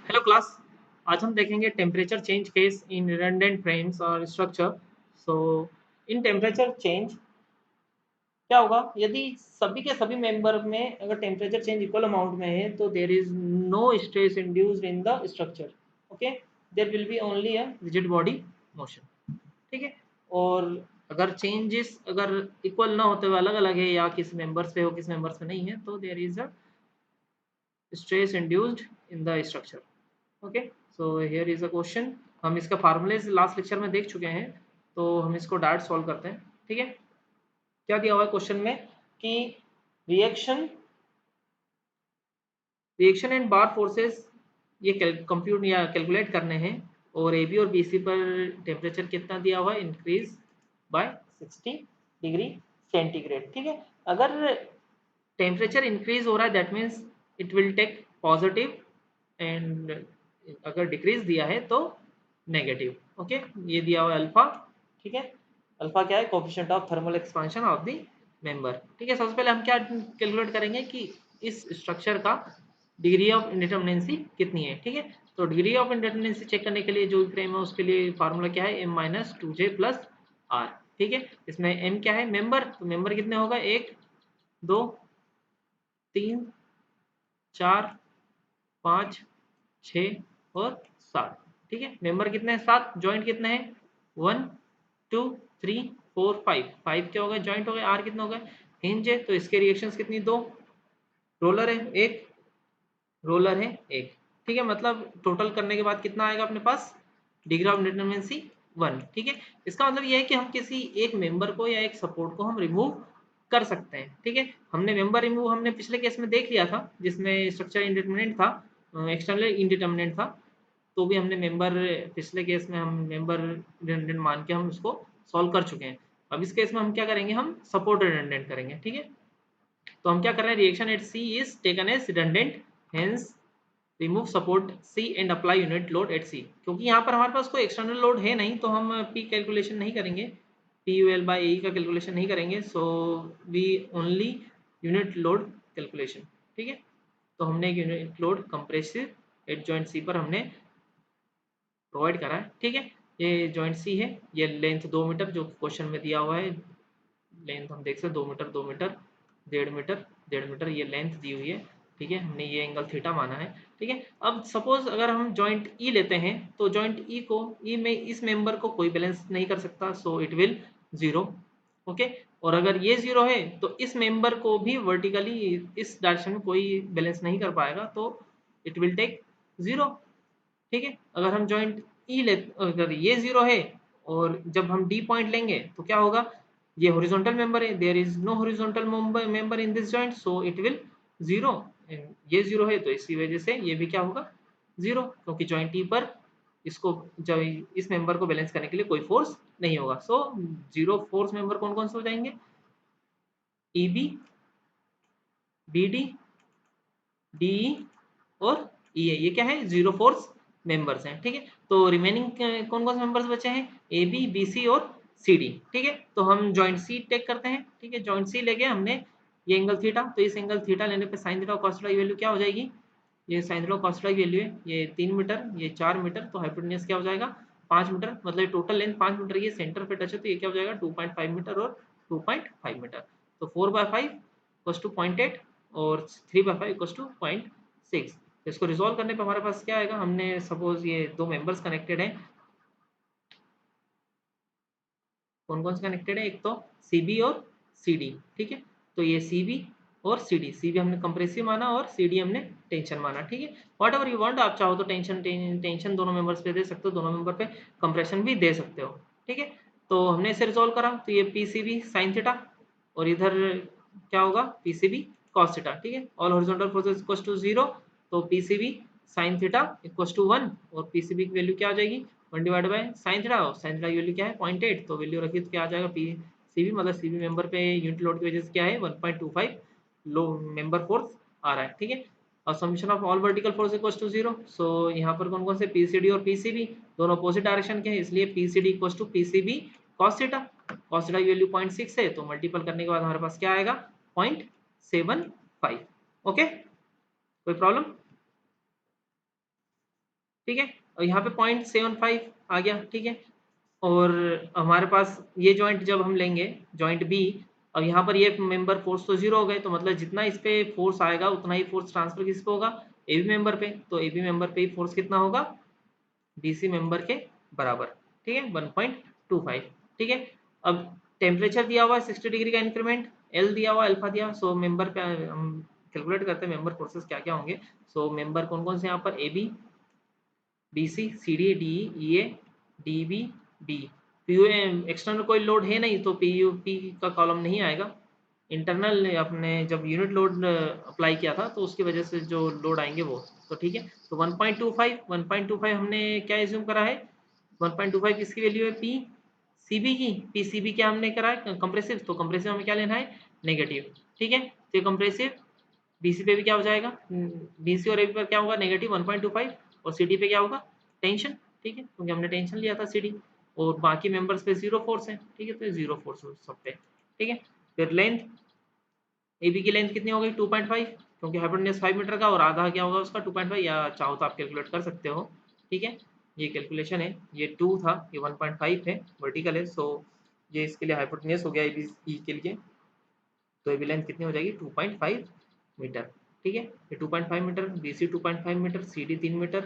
Hello class. आज हम देखेंगे temperature change case in redundant frames और structure. So in temperature change क्या होगा यदि सभी के सभी मेंबर में अगर टेम्परेचर चेंज इक्वल अमाउंट में है तो there is no stress induced in the structure. Okay, there will be only a rigid body motion. ठीक है। और अगर चेंजेस अगर इक्वल ना होते हुए अलग अलग है या किसी मेंबर्स पे हो किसी मेंबर्स में नहीं है तो there is a stress induced in the structure. Okay, so here is a question. हम इसका फार्मूलेज लास्ट लेक्चर में देख चुके हैं, तो हम इसको डायरेक्ट सॉल्व करते हैं। ठीक है, क्या दिया हुआ है क्वेश्चन में कि reaction reaction and bar forces ये कंप्यूट या कैलकुलेट करने हैं, और ए बी और बी सी पर टेम्परेचर कितना दिया हुआ है, इंक्रीज बाय 60 डिग्री सेंटीग्रेड। ठीक है, अगर टेम्परेचर इंक्रीज हो रहा है that means it will take positive, and अगर डिक्रीज दिया है तो नेगेटिव। ओके, ये दिया हुआ है अल्फा। ठीक है, अल्फा क्या है, coefficient of thermal expansion of the member. ठीक है, सबसे पहले हम क्या कैलकुलेट करेंगे कि इस स्ट्रक्चर का डिग्री ऑफ इंडिटरमिनेंसी कितनी है। ठीक है, तो डिग्री ऑफ इंडिटरमिनेंसी चेक करने के लिए जो फ्रेम है उसके लिए फार्मूला क्या है, m-2j+r। ठीक है, इसमें m क्या है, मेंबर, तो मेंबर कितने होगा, 1 2 3 4 5 6 और 7। ठीक है, मेंबर कितने हैं, 7। जॉइंट कितने हैं, 1 2 3 4 5। 5 क्या हो गए, जॉइंट हो गए। आर कितना हो गए, हिंज है, तो इसके रिएक्शंस कितनी, 2। रोलर है 1, रोलर है 1। ठीक है, मतलब टोटल करने के बाद कितना आएगा अपने पास, डिग्री ऑफ इंडिटरमिनेंसी 1। ठीक है, इसका मतलब ये है कि हम किसी एक मेंबर को या एक सपोर्ट को हम रिमूव कर सकते हैं। ठीक है, हमने मेंबर रिमूव हमने पिछले केस में देख लिया था जिसमें स्ट्रक्चर इंडिटरमिनेंट था, एक्सटर्नल इंडिटरमिनेंट था, तो भी हमने मेंबर पिछले केस में हम मेंबर रिडंडेंट मान के हम उसको सॉल्व कर चुके हैं। अब इस केस में हम क्या करेंगे, हम सपोर्ट रिडंडेंट करेंगे। ठीक है, तो हम क्या कर रहे हैं, reaction at C is taken as redundant, hence remove support C and apply unit load at C. क्योंकि यहाँ पर हमारे पास कोई एक्सटर्नल लोड है नहीं तो हम पी कैलकुलेशन नहीं करेंगे, P U L by A का कैलकुलेशन नहीं करेंगे। So we only unit load calculation. ठीक है, तो हमने एक unit load compressive at joint C पर हमने प्रोवाइड करा है। ठीक है, ये जॉइंट सी है, ये लेंथ 2 मीटर जो क्वेश्चन में दिया हुआ है, लेंथ हम देख सकते 2 मीटर 2 मीटर 1.5 मीटर 1.5 मीटर ये लेंथ दी हुई है। ठीक है, हमने ये एंगल थीटा माना है। ठीक है, अब सपोज अगर हम जॉइंट ई लेते हैं तो जॉइंट ई को ई में इस मेंबर को कोई बैलेंस नहीं कर सकता, सो इट विल 0। ओके, और अगर ये 0 है तो इस मेंबर को भी वर्टिकली इस डायरेक्शन में कोई बैलेंस नहीं कर पाएगा, तो इट विल टेक 0। ठीक है, अगर हम जॉइंट ई ले, अगर ये 0 है और जब हम डी पॉइंट लेंगे तो क्या होगा, ये हॉरिजॉन्टल मेंबर है, there is no horizontal member in this joint, so it will 0। ये 0 है तो इसी वजह से ये भी क्या होगा, 0, क्योंकि जॉइंट ई पर इसको जब इस मेंबर को बैलेंस करने के लिए कोई फोर्स नहीं होगा। सो 0 फोर्स मेंबर कौन कौन से हो जाएंगे, E B, B D, D और ई है, ये क्या है, 0 फोर्स मेंबर्स हैं। ठीक है, तो रिमेनिंग कौन कौन से मेंबर्स बचे हैं, ए बी बी सी और सी डी। ठीक है, तो हम जॉइंट सी टेक करते हैं। ठीक है, जॉइंट सी लेके हमने ये एंगल थीटा, तो इस एंगल थीटा लेने पे साइन थीटा और कॉस थीटा की वैल्यू क्या हो जाएगी, ये साइन थीटा और कॉस थीटा की वैल्यू है, ये 3 मीटर ये 4 मीटर, तो हाइपोटेन्यूज क्या हो जाएगा 5 मीटर, मतलब टोटल लेंथ 5 मीटर, ये सेंटर पे टच है तो ये क्या हो जाएगा 2.5 मीटर और 2.5 मीटर, तो 4/5 इक्वल्स टू 0.8 और 3/5 इक्वल्स टू 0.6। तो इसको रिजॉल्व करने पे हमारे पास क्या आएगा, हमने सपोज ये दो मेंबर्स कनेक्टेड हैं, कौन कौन से कनेक्टेड है, एक तो सी बी और सी डी। ठीक है, तो ये सी बी और सी डी, सी बी हमने कंप्रेसिव माना और सी डी हमने टेंशन माना। ठीक है, वॉट एवर यू वांट, आप चाहो तो टेंशन दोनों मेंबर्स पे दे सकते हो, दोनों मेंबर पे कंप्रेशन भी दे सकते हो। ठीक है, तो हमने इसे रिजॉल्व करा तो ये P C B sine theta और इधर क्या होगा, P C B cos theta. ठीक है, all horizontal forces equals to 0, तो P C B sine theta equals to 1 और पी सी बी की वैल्यू क्या आ जाएगी, 1 डिवाइड बाय साइन थीटा, और साइन थीटा की वैल्यू क्या है 0.8, तो वैल्यू रखी तो क्या आ जाएगा, पी सी बी मतलब सी बी मेंबर पे यूनिट लोड की वजह से क्या है 1.25 लो मेंबर फोर्स आ रहा है। ठीक है, और summation of all vertical force equals to 0, सो यहाँ पर कौन कौन से पीसीडी और पीसीबी दोनों अपोजिट डायरेक्शन के हैं, इसलिए PCD equals to PCB cos theta, cos theta की वैल्यू 0.6 है, तो मल्टीपल करने के बाद हमारे पास क्या आएगा 0.75। ओके, कोई प्रॉब्लम। ठीक है। और यहाँ पे 0.75 आ गया, ठीक है। और हमारे पास ये जॉइंट जब हम लेंगे जॉइंट बी, अब यहाँ पर ये मेंबर फोर्स तो जीरो हो गए, तो मतलब जितना इस पे फोर्स आएगा उतना ही फोर्स ट्रांसफर किस पे होगा, ए बी मेंबर पे। तो ए बी मेंबर पे ही फोर्स कितना होगा, बीसी मेंबर के बराबर, ठीक है, 1.25, ठीक है। अब टेम्परेचर दिया हुआ है 60 डिग्री का इंक्रीमेंट, एल दिया हुआ, अल्फा दिया, सो मेंबर पे हम कैलकुलेट करते हैं मेंबर फोर्सेस क्या क्या होंगे। सो मेंबर कौन कौन से यहाँ पर, A B, B C, C D, D E, A, D B, D. P external कोई लोड है नहीं तो पी यू पी का कॉलम नहीं आएगा। इंटरनल अपने जब यूनिट लोड अप्लाई किया था तो उसकी वजह से जो लोड आएंगे वो, तो ठीक है। तो 1.25 हमने क्या एज्यूम करा है, 1.25 इसकी वैल्यू है पी सी बी की। पी सी बी क्या हमने करा है, कंप्रेसिव, तो कंप्रेसिव हमें क्या लेना है, नेगेटिव, ठीक है। तो कंप्रेसिव बीसी पे भी क्या हो जाएगा, बीसी और एबी पर क्या होगा, नेगेटिव 1.25, और सीडी पे क्या होगा, टेंशन, ठीक है, क्योंकि हमने टेंशन लिया था सीडी। और बाकी मेंबर्स पे जीरो फोर्स है, ठीक है, तो जीरो फोर्स सब पे, ठीक है। फिर लेंथ, एबी की लेंथ कितनी हो गई, 2.5, क्योंकि हाइपोटेन्यूज 5 मीटर का और आधा क्या होगा उसका 2.5, या चाहो तो आप कैलकुलेट कर सकते हो, ठीक है। ये कैलकुलेशन है, ये 2 था, ये 1.5 है, वर्टिकल है, सो ये इसके लिए हाइपोटेन्यूज हो गया एबी के लिए। तो एबी लेंथ कितनी हो जाएगी, 2.5 मीटर, ठीक है। ये 2.5 metre, BC 2.5 metre, CD 3 metre,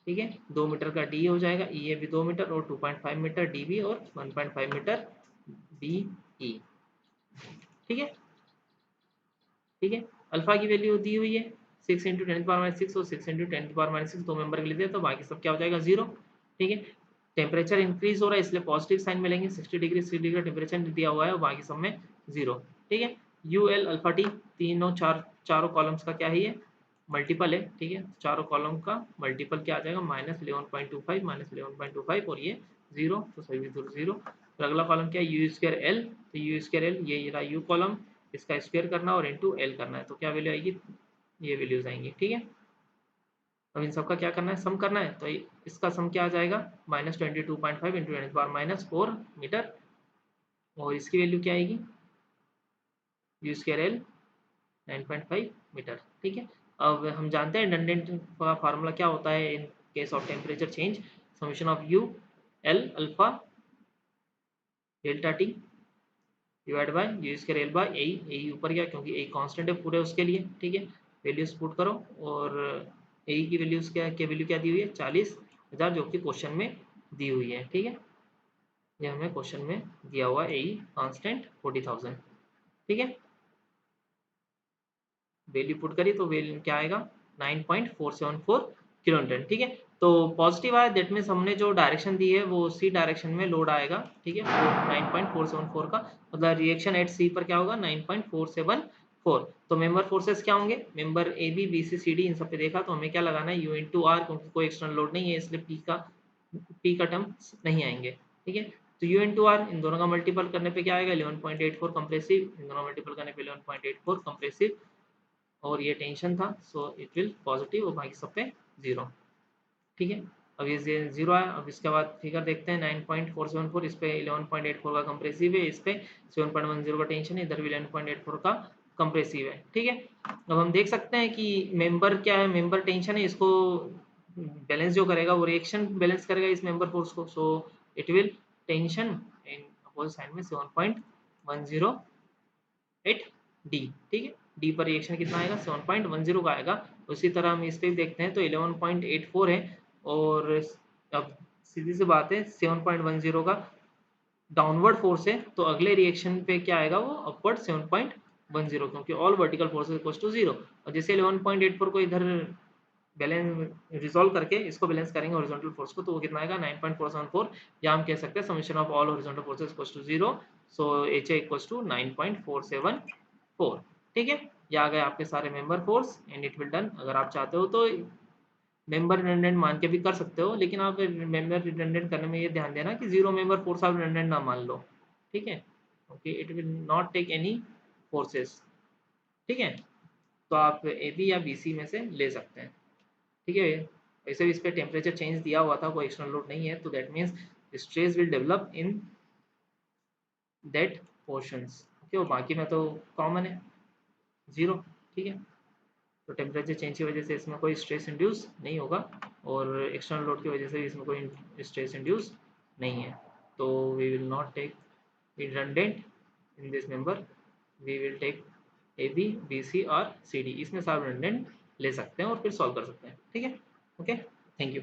ठीक है। 2 मीटर का डी हो जाएगा, ई ए भी 2 मीटर, और 2.5 मीटर डी बी, और 1.5 मीटर बी ई, ठीक है, ठीक है। अल्फा की वैल्यू दी हुई है 6 इंटू 10⁻⁶ और 6 इंटू 10⁻⁶ दो मेंबर के लिए दिया, तो बाकी सब क्या हो जाएगा, जीरो, ठीक है। टेम्परेचर इंक्रीज हो रहा है इसलिए पॉजिटिव साइन मिलेंगे, 60 डिग्री 60 डिग्री टेम्परेचर दिया हुआ है और बाकी सब में जीरो, ठीक है। यू एल अल्फा टी, तीनों चारों कॉलम्स का क्या है, ये मल्टीपल है, ठीक है। चारों कॉलम का मल्टीपल क्या आ जाएगा, -11.25 -11.25, और ये जीरो, तो सही जीरो जीरो। फिर अगला कॉलम क्या है, यू स्क्वायर एल, तो यू स्क्वायर एल ये रहा यू कॉलम, इसका स्क्वायर करना और इंटू एल करना है, तो क्या वैल्यू आएगी, ये वैल्यूज आएंगी, ठीक है। अब इन सबका क्या करना है, सम करना है, तो इसका सम क्या आ जाएगा, -22.5 इंटू 10⁻⁴ मीटर, और इसकी वैल्यू क्या आएगी, यू स्क्वायर एल 9.5 मीटर, ठीक है। अब हम जानते हैं डंडेंट का फार्मूला क्या होता है in case of temperature change, summation of U L alpha delta T divide by U square L by A ऊपर गया क्योंकि ए कांस्टेंट है पूरे उसके लिए, ठीक है। वैल्यूज पुट करो, और ए की वैल्यूज क्या वैल्यू क्या दी हुई है, 40,000, जो कि क्वेश्चन में दी हुई है, ठीक है। ये हमें क्वेश्चन में दिया हुआ ए कांस्टेंट 40,000, ठीक है। वैल्यू पुट करी तो वैल्यू क्या आएगा, 9.474 किलो न्यूटन, ठीक है। तो पॉजिटिव आया, दैट मीन्स हमने जो डायरेक्शन दी है वो सी डायरेक्शन में लोड आएगा, ठीक है। 9.474 का मतलब रिएक्शन एट सी पर क्या होगा, 9.474। तो मेंबर फोर्सेस क्या होंगे, member A B B C C D, इन सब पे देखा तो हमें क्या लगाना है, यू इंटू आर, क्योंकि कोई एक्सटर्नल लोड नहीं है इसलिए पी का टर्म नहीं आएंगे, ठीक है। तो यू इंटू आर, इन दोनों का मल्टीपल करने पे क्या आएगा, 11.84 कंप्रेसिव, इन दोनों मल्टीपल करने पे 11.84 कंप्रेसिव, और ये टेंशन था, सो इट विल पॉजिटिव, और बाकी सब पे जीरो, ठीक है। अब ये जीरो आया, अब इसके बाद फिगर देखते हैं 9.474, इस पे 11.84 का कंप्रेसिव है, इस पे 7.10 का टेंशन है, इधर भी 11.84 का कंप्रेसिव है, ठीक है। अब हम देख सकते हैं कि मेंबर क्या है, मेंबर टेंशन है, इसको बैलेंस जो करेगा वो रिएक्शन बैलेंस करेगा इस मेंबर फोर्स को, सो it will tension in opposite side में 7.108 डी, ठीक है। डी पर रिएक्शन कितना आएगा, 7.10 का आएगा। उसी तरह हम इस पे देखते हैं तो 11.84 है, और अब सीधी सी बात है 7.10 का डाउनवर्ड फोर्स है, तो अगले रिएक्शन पे क्या आएगा, वो अपवर्ड 7.10, क्योंकि all vertical force equals to zero. और जैसे 11.84 को इधर बैलेंस रिजॉल्व करके इसको बैलेंस करेंगे हॉरिजॉन्टल फोर्स को, तो वो कितना आएगा 9.474, या हम कह सकते हैं summation of all horizontal forces equals to zero, so H equals to 9.474, ठीक है। ये आ गए आपके सारे member force and it will done. अगर आप चाहते हो तो मेंबर रिडंडेंट मान के भी कर सकते हो, लेकिन आप मेंबर रिडंडेंट करने में ये ध्यान देना कि जीरो मेंबर फोर्स आप रिडंडेंट ना मान लो, ठीक है, okay, it will not take any forces, ठीक है। तो आप ए बी या बी सी में से ले सकते हैं, ठीक है। वैसे भी इस पर टेम्परेचर चेंज दिया हुआ था, कोई एक्सटर्नल लोड नहीं है, तो that means stress will develop in that portions, okay. और बाकी में तो कॉमन है जीरो, ठीक है। तो टेम्परेचर चेंज की वजह से इसमें कोई स्ट्रेस इंड्यूस नहीं होगा, और एक्सटर्नल लोड की वजह से इसमें कोई स्ट्रेस इंड्यूस नहीं है, तो we will not take redundant in this member, we will take AB, BC और CD, इसमें सब redundant ले सकते हैं और फिर सॉल्व कर सकते हैं, ठीक है। Okay, thank you.